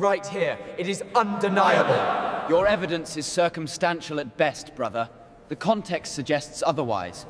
Right here. It is undeniable. Your evidence is circumstantial at best, brother. The context suggests otherwise.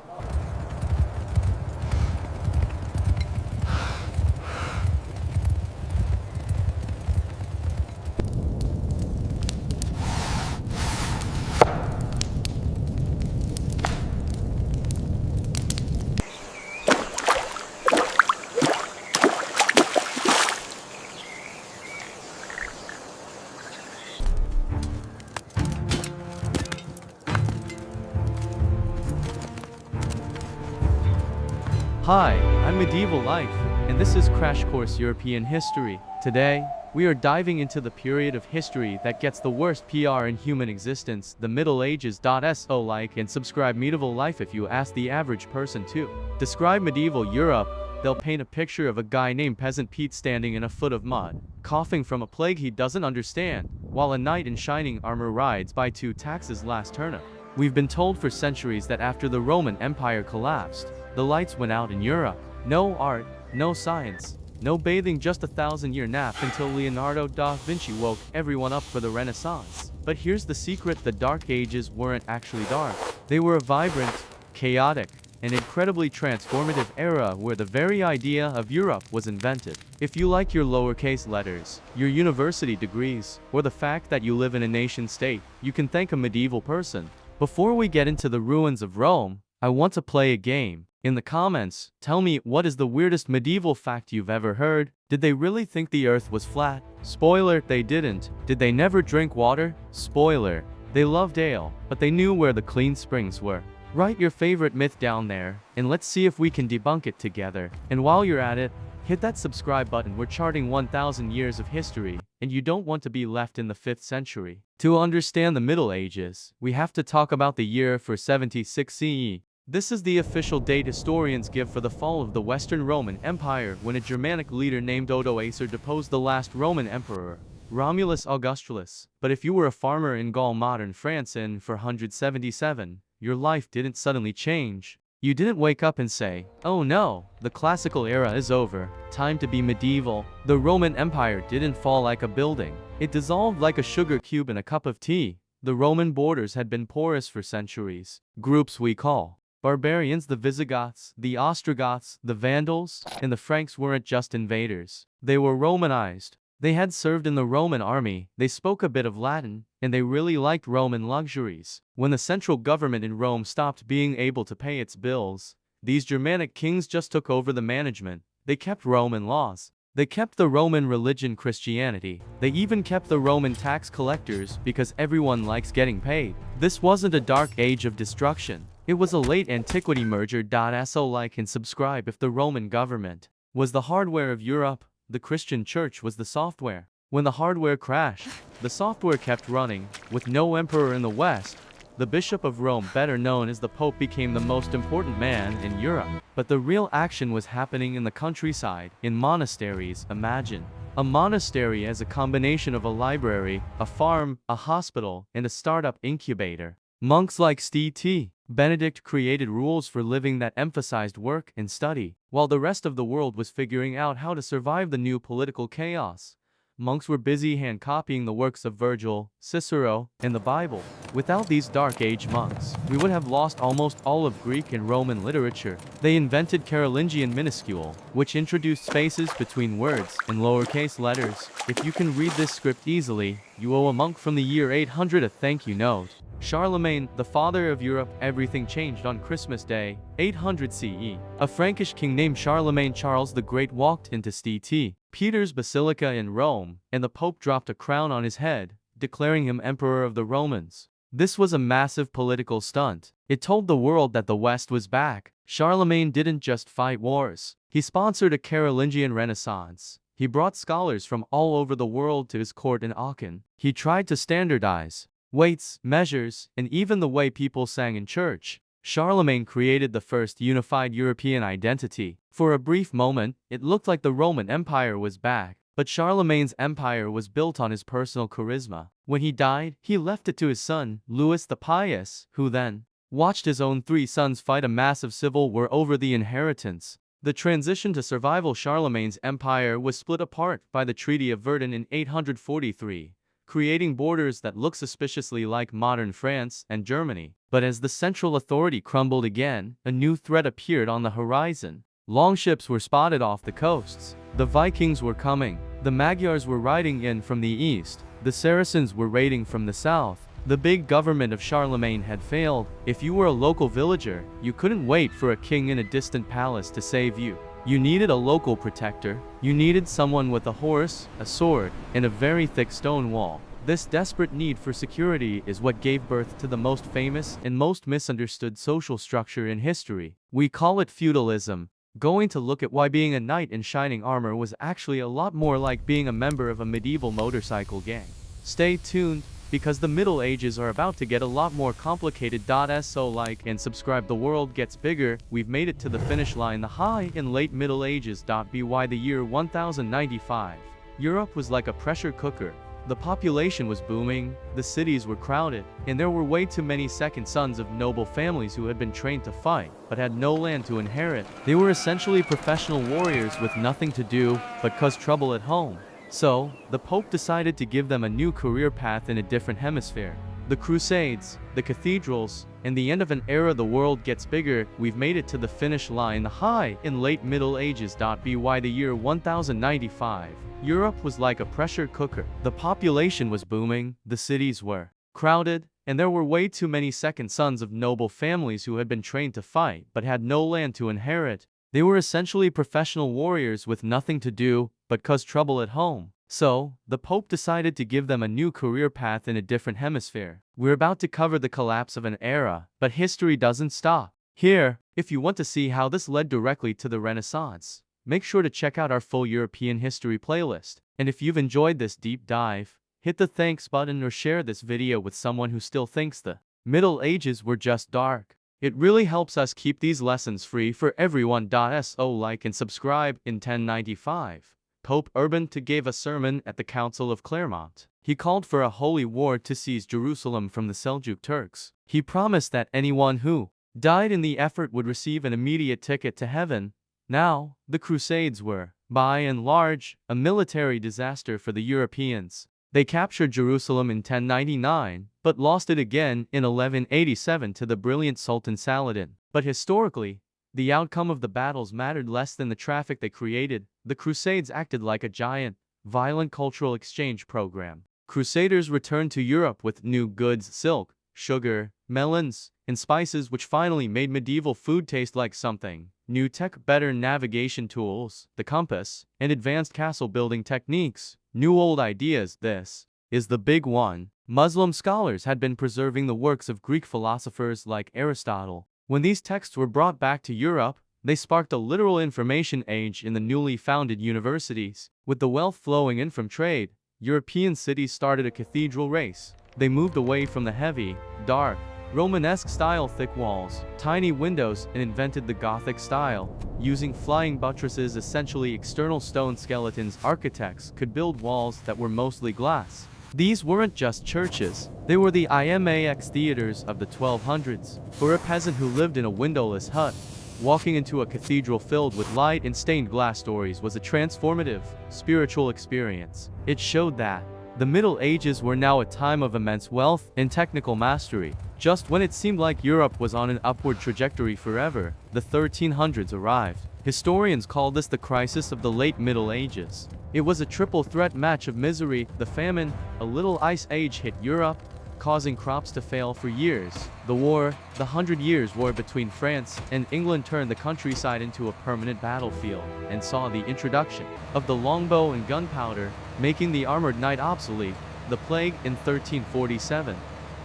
Hi, I'm Medieval Life, and this is Crash Course European History. Today, we are diving into the period of history that gets the worst PR in human existence, the Middle Ages. So like and subscribe Medieval Life if you ask the average person to describe medieval Europe. They'll paint a picture of a guy named Peasant Pete standing in a foot of mud, coughing from a plague he doesn't understand, while a knight in shining armor rides by to tax his last turnip. We've been told for centuries that after the Roman Empire collapsed, the lights went out in Europe. No art, no science, no bathing, just a 1,000-year nap until Leonardo da Vinci woke everyone up for the Renaissance. But here's the secret: the Dark Ages weren't actually dark. They were a vibrant, chaotic, and incredibly transformative era where the very idea of Europe was invented. If you like your lowercase letters, your university degrees, or the fact that you live in a nation-state, you can thank a medieval person. Before we get into the ruins of Rome, I want to play a game. In the comments, tell me, what is the weirdest medieval fact you've ever heard? Did they really think the earth was flat? Spoiler, they didn't. Did they never drink water? Spoiler, they loved ale, but they knew where the clean springs were. Write your favorite myth down there, and let's see if we can debunk it together. And while you're at it, hit that subscribe button. We're charting 1,000 years of history, and you don't want to be left in the 5th century. To understand the Middle Ages, we have to talk about the year 476 CE. This is the official date historians give for the fall of the Western Roman Empire, when a Germanic leader named Odoacer deposed the last Roman emperor, Romulus Augustulus. But if you were a farmer in Gaul, modern France, in 477, your life didn't suddenly change. You didn't wake up and say, "Oh no, the classical era is over, time to be medieval." The Roman Empire didn't fall like a building. It dissolved like a sugar cube in a cup of tea. The Roman borders had been porous for centuries. Groups we call barbarians, the Visigoths, the Ostrogoths, the Vandals, and the Franks weren't just invaders. They were Romanized. They had served in the Roman army, they spoke a bit of Latin, and they really liked Roman luxuries. When the central government in Rome stopped being able to pay its bills, these Germanic kings just took over the management. They kept Roman laws. They kept the Roman religion, Christianity. They even kept the Roman tax collectors, because everyone likes getting paid. This wasn't a dark age of destruction. It was a late antiquity merger. So like and subscribe. If the Roman government was the hardware of Europe, the Christian church was the software. When the hardware crashed, the software kept running. With no emperor in the West, the Bishop of Rome, better known as the Pope, became the most important man in Europe. But the real action was happening in the countryside, in monasteries. Imagine a monastery as a combination of a library, a farm, a hospital, and a startup incubator. Monks like St. Benedict created rules for living that emphasized work and study, while the rest of the world was figuring out how to survive the new political chaos. Monks were busy hand-copying the works of Virgil, Cicero, and the Bible. Without these Dark Age monks, we would have lost almost all of Greek and Roman literature. They invented Carolingian minuscule, which introduced spaces between words and lowercase letters. If you can read this script easily, you owe a monk from the year 800 a thank you note. Charlemagne, the father of Europe. Everything changed on Christmas Day, 800 CE. A Frankish king named Charlemagne Charles the Great walked into St. Peter's Basilica in Rome, and the Pope dropped a crown on his head, declaring him Emperor of the Romans. This was a massive political stunt. It told the world that the West was back. Charlemagne didn't just fight wars. He sponsored a Carolingian Renaissance. He brought scholars from all over the world to his court in Aachen. He tried to standardize weights, measures, and even the way people sang in church. Charlemagne created the first unified European identity. For a brief moment, it looked like the Roman Empire was back. But Charlemagne's empire was built on his personal charisma. When he died, he left it to his son, Louis the Pious, who then watched his own 3 sons fight a massive civil war over the inheritance. The transition to survival. Charlemagne's empire was split apart by the Treaty of Verdun in 843, creating borders that look suspiciously like modern France and Germany. But as the central authority crumbled again, a new threat appeared on the horizon. Longships were spotted off the coasts. The Vikings were coming. The Magyars were riding in from the east. The Saracens were raiding from the south. The big government of Charlemagne had failed. If you were a local villager, you couldn't wait for a king in a distant palace to save you. You needed a local protector. You needed someone with a horse, a sword, and a very thick stone wall. This desperate need for security is what gave birth to the most famous and most misunderstood social structure in history. We call it feudalism. Going to look at why being a knight in shining armor was actually a lot more like being a member of a medieval motorcycle gang. Stay tuned, because the Middle Ages are about to get a lot more complicated. So like and subscribe. The world gets bigger. We've made it to the finish line. The high and late Middle Ages. By the year 1095, Europe was like a pressure cooker. The population was booming, the cities were crowded, and there were way too many second sons of noble families who had been trained to fight, but had no land to inherit. They were essentially professional warriors with nothing to do but cause trouble at home. So, the Pope decided to give them a new career path in a different hemisphere. The Crusades, the cathedrals, and the end of an era. The world gets bigger. We've made it to the finish line. The high and late Middle Ages. By the year 1095, Europe was like a pressure cooker. The population was booming, the cities were crowded, and there were way too many second sons of noble families who had been trained to fight but had no land to inherit. They were essentially professional warriors with nothing to do but cause trouble at home. So, the Pope decided to give them a new career path in a different hemisphere. We're about to cover the collapse of an era, but history doesn't stop here. If you want to see how this led directly to the Renaissance, make sure to check out our full European history playlist. And if you've enjoyed this deep dive, hit the thanks button or share this video with someone who still thinks the Middle Ages were just dark. It really helps us keep these lessons free for everyone. So like and subscribe. In 1095, Pope Urban II gave a sermon at the Council of Clermont. He called for a holy war to seize Jerusalem from the Seljuk Turks. He promised that anyone who died in the effort would receive an immediate ticket to heaven. Now, the Crusades were, by and large, a military disaster for the Europeans. They captured Jerusalem in 1099, but lost it again in 1187 to the brilliant Sultan Saladin. But historically, the outcome of the battles mattered less than the traffic they created. The Crusades acted like a giant, violent cultural exchange program. Crusaders returned to Europe with new goods: silk, sugar, melons, and spices, which finally made medieval food taste like something. New tech, better navigation tools, the compass, and advanced castle building techniques. New old ideas. This is the big one. Muslim scholars had been preserving the works of Greek philosophers like Aristotle. When these texts were brought back to Europe, they sparked a literal information age in the newly founded universities. With the wealth flowing in from trade, European cities started a cathedral race. They moved away from the heavy, dark, Romanesque style thick walls, tiny windows, and invented the Gothic style. Using flying buttresses, essentially external stone skeletons, architects could build walls that were mostly glass. These weren't just churches, they were the IMAX theaters of the 1200s. For a peasant who lived in a windowless hut, walking into a cathedral filled with light and stained glass stories was a transformative, spiritual experience. It showed that the Middle Ages were now a time of immense wealth and technical mastery. Just when it seemed like Europe was on an upward trajectory forever, the 1300s arrived. Historians call this the crisis of the late Middle Ages. It was a triple threat match of misery. The famine, a little ice age hit Europe, causing crops to fail for years. The war, the 100 Years' War between France and England, turned the countryside into a permanent battlefield and saw the introduction of the longbow and gunpowder, making the armored knight obsolete. The plague in 1347.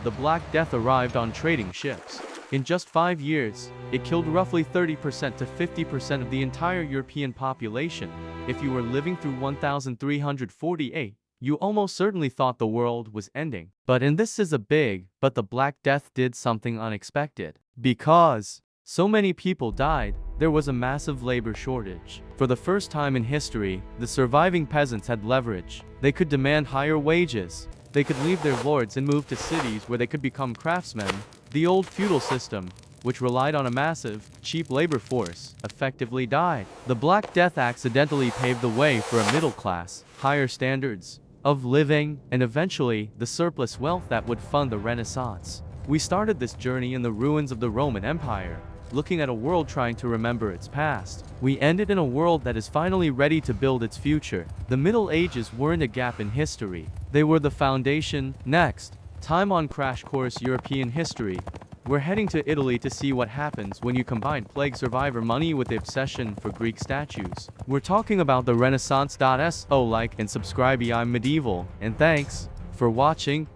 The Black Death arrived on trading ships. In just 5 years, it killed roughly 30% to 50% of the entire European population. If you were living through 1348, you almost certainly thought the world was ending. And this is a big, but the Black Death did something unexpected. Because so many people died, there was a massive labor shortage. For the first time in history, the surviving peasants had leverage. They could demand higher wages. They could leave their lords and move to cities where they could become craftsmen. The old feudal system, which relied on a massive, cheap labor force, effectively died. The Black Death accidentally paved the way for a middle class, higher standards of living, and eventually, the surplus wealth that would fund the Renaissance. We started this journey in the ruins of the Roman Empire, looking at a world trying to remember its past. We ended in a world that is finally ready to build its future. The Middle Ages weren't a gap in history. They were the foundation. Next, time on Crash Course European History. We're heading to Italy to see what happens when you combine plague survivor money with the obsession for Greek statues. We're talking about the Renaissance. So like and subscribe. I'm Medieval, and thanks for watching.